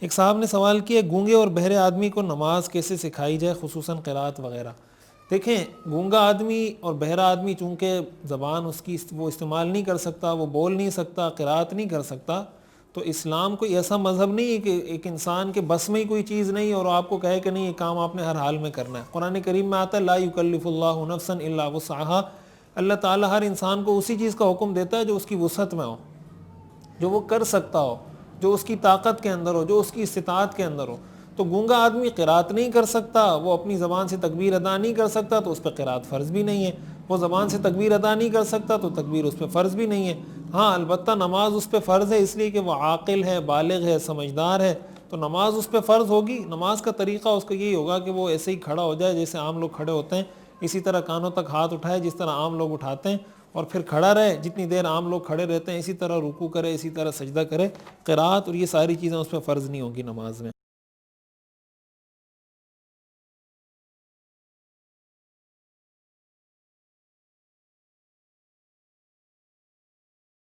ایک صاحب نے سوال کیا گونگے اور بہرے آدمی کو نماز کیسے سکھائی جائے، خصوصاً قرات وغیرہ۔ دیکھیں، گونگا آدمی اور بہرا آدمی چونکہ زبان اس کی وہ استعمال نہیں کر سکتا، وہ بول نہیں سکتا، قرات نہیں کر سکتا، تو اسلام کوئی ایسا مذہب نہیں ہے کہ ایک انسان کے بس میں ہی کوئی چیز نہیں اور آپ کو کہے کہ نہیں یہ کام آپ نے ہر حال میں کرنا ہے۔ قرآن کریم میں آتا ہے لا یکلف اللہ نفسا الا وسعها، اللہ تعالیٰ ہر انسان کو اسی چیز کا حکم دیتا ہے جو اس کی وسعت میں ہو، جو وہ کر سکتا ہو، جو اس کی طاقت کے اندر ہو، جو اس کی استطاعت کے اندر ہو۔ تو گونگا آدمی قرات نہیں کر سکتا، وہ اپنی زبان سے تکبیر ادا نہیں کر سکتا، تو اس پہ قرات فرض بھی نہیں ہے۔ وہ زبان سے تکبیر ادا نہیں کر سکتا تو تکبیر اس پہ فرض بھی نہیں ہے۔ ہاں البتہ نماز اس پہ فرض ہے، اس لیے کہ وہ عاقل ہے، بالغ ہے، سمجھدار ہے، تو نماز اس پہ فرض ہوگی۔ نماز کا طریقہ اس کا یہی ہوگا کہ وہ ایسے ہی کھڑا ہو جائے جیسے عام لوگ کھڑے ہوتے ہیں، اسی طرح کانوں تک ہاتھ اٹھائے جس طرح عام لوگ اٹھاتے ہیں، اور پھر کھڑا رہے جتنی دیر عام لوگ کھڑے رہتے ہیں، اسی طرح رکوع کرے، اسی طرح سجدہ کرے۔ قرات اور یہ ساری چیزیں اس پہ فرض نہیں ہوگی نماز میں۔